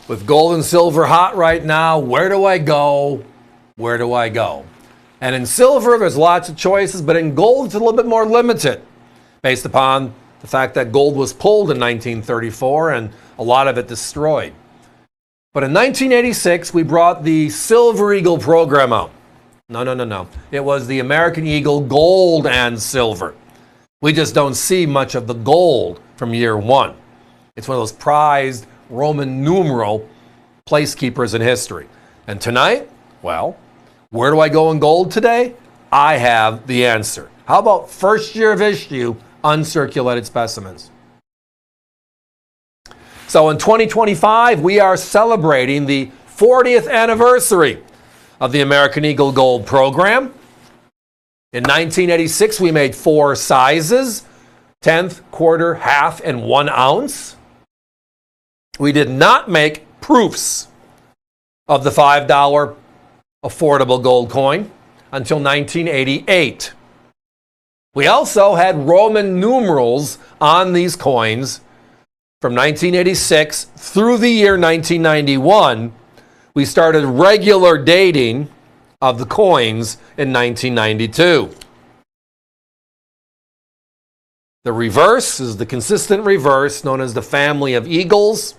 With gold and silver hot right now, where do I go? Where do I go? And in silver, there's lots of choices, but in gold, it's a little bit more limited based upon the fact that gold was pulled in 1934 and a lot of it destroyed. But in 1986, we brought the Silver Eagle program out. No. It was the American Eagle Gold and Silver. We just don't see much of the gold from year one. It's one of those prized Roman numeral placekeepers in history. And tonight, well, where do I go in gold today? I have the answer. How about first year of issue uncirculated specimens? So in 2025, we are celebrating the 40th anniversary of the American Eagle Gold program. In 1986, we made 4 sizes, 10th, quarter, half, and 1 ounce. We did not make proofs of the $5 affordable gold coin until 1988. We also had Roman numerals on these coins from 1986 through the year 1991. We started regular dating of the coins in 1992. The reverse is the consistent reverse known as the family of eagles.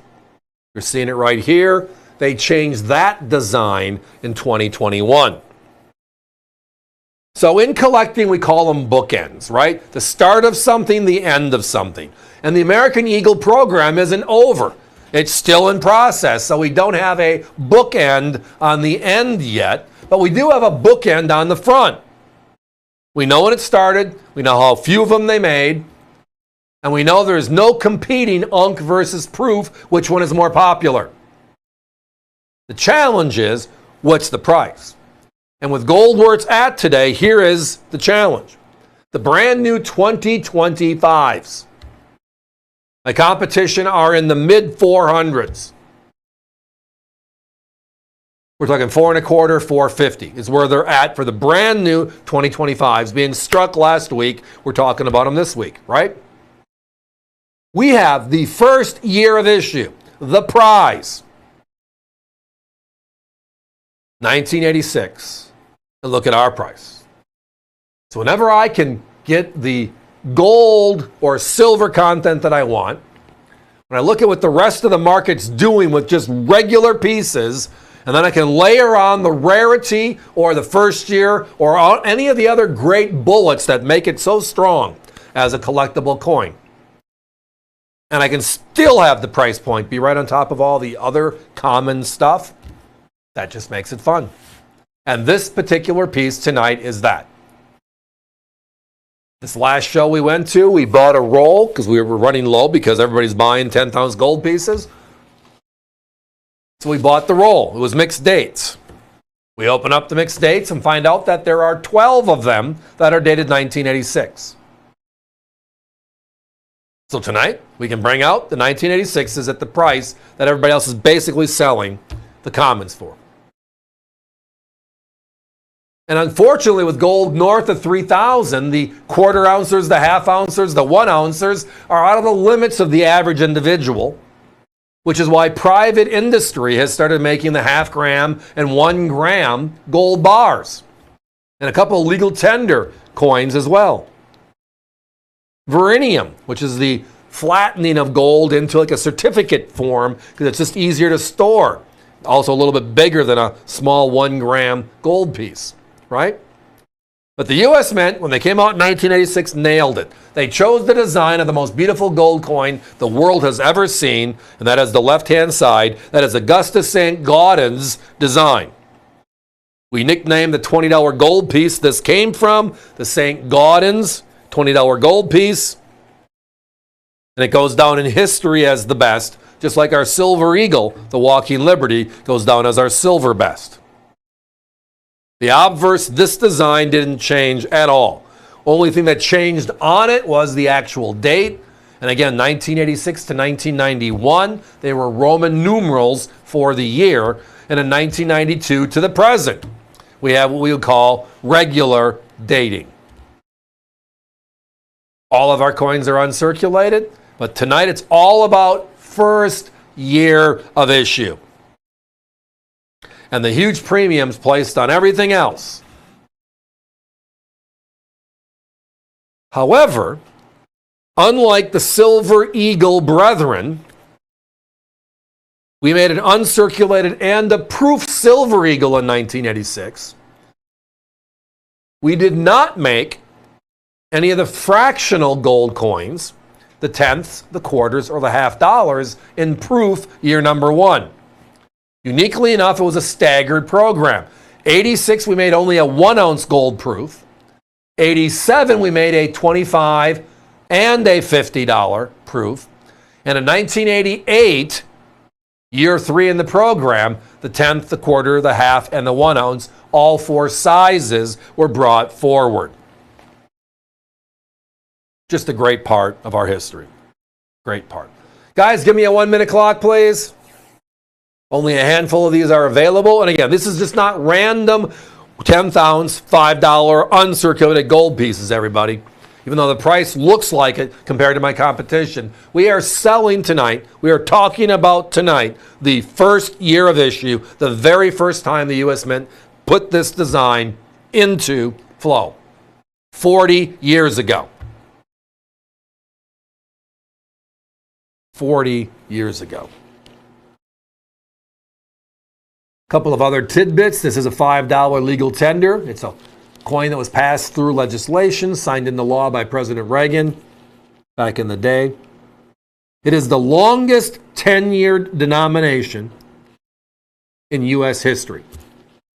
You're seeing it right here. They changed that design in 2021. So in collecting, we call them bookends, right? The start of something, the end of something. And the American Eagle program isn't over. It's still in process, so we don't have a bookend on the end yet, but we do have a bookend on the front. We know when it started, we know how few of them they made, and we know there's no competing Unc versus proof, which one is more popular. The challenge is, what's the price? And with gold where it's at today, here is the challenge. The brand new 2025s. My competition are in the mid 400s. We're talking 4.25, 450 is where they're at for the brand new 2025s being struck last week. We're talking about them this week, right? We have the first year of issue, the prize, 1986. And look at our price. So whenever I can get the gold or silver content that I want, when I look at what the rest of the market's doing with just regular pieces, and then I can layer on the rarity or the first year or any of the other great bullets that make it so strong as a collectible coin. And I can still have the price point be right on top of all the other common stuff. That just makes it fun. And this particular piece tonight is that. This last show we went to, we bought a roll because we were running low because everybody's buying 10-ounce gold pieces. So we bought the roll. It was mixed dates. We open up the mixed dates and find out that there are 12 of them that are dated 1986. So tonight, we can bring out the 1986s at the price that everybody else is basically selling the commons for. And unfortunately, with gold north of 3,000, the quarter ouncers, the half ouncers, the 1 ouncers are out of the limits of the average individual, which is why private industry has started making the half gram and 1 gram gold bars, and a couple of legal tender coins as well. Verinium, which is the flattening of gold into like a certificate form because it's just easier to store. Also a little bit bigger than a small 1 gram gold piece. Right? But the U.S. Mint, when they came out in 1986, nailed it. They chose the design of the most beautiful gold coin the world has ever seen, and that is the left-hand side. That is Augustus St. Gaudens's design. We nicknamed the $20 gold piece this came from, the St. Gaudens $20 gold piece. And it goes down in history as the best, just like our Silver Eagle, the Walking Liberty, goes down as our silver best. The obverse, this design didn't change at all. Only thing that changed on it was the actual date. And again, 1986 to 1991, they were Roman numerals for the year. And in 1992 to the present, we have what we would call regular dating. All of our coins are uncirculated, but tonight it's all about first year of issue. And the huge premiums placed on everything else. However, unlike the Silver Eagle brethren, we made an uncirculated and a proof Silver Eagle in 1986. We did not make any of the fractional gold coins, the tenths, the quarters, or the half dollars in proof year number one. Uniquely enough, it was a staggered program. 86, we made only a 1 ounce gold proof. 87, we made a $25 and a $50 proof. And in 1988, year 3 in the program, the tenth, the quarter, the half, and the 1 ounce, all 4 sizes were brought forward. Just a great part of our history. Great part. Guys, give me a 1 minute clock, please. Only a handful of these are available. And again, this is just not random 10th ounce, $5 uncirculated gold pieces, everybody. Even though the price looks like it compared to my competition, we are selling tonight, we are talking about tonight, the first year of issue, the very first time the U.S. Mint put this design into flow. 40 years ago. 40 years ago. A couple of other tidbits. This is a $5 legal tender. It's a coin that was passed through legislation, signed into law by President Reagan back in the day. It is the longest 10-year denomination in U.S. history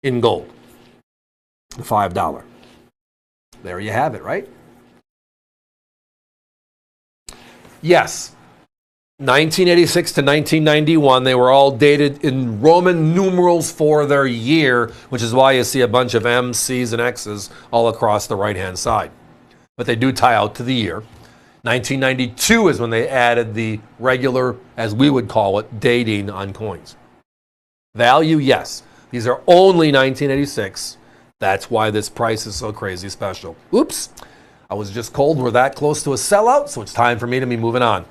in gold. The $5. There you have it, right? Yes. 1986 to 1991, they were all dated in Roman numerals for their year, which is why you see a bunch of M's, C's, and X's all across the right-hand side. But they do tie out to the year. 1992 is when they added the regular, as we would call it, dating on coins. Value, yes. These are only 1986. That's why this price is so crazy special. Oops, I was just told we're that close to a sellout, so it's time for me to be moving on.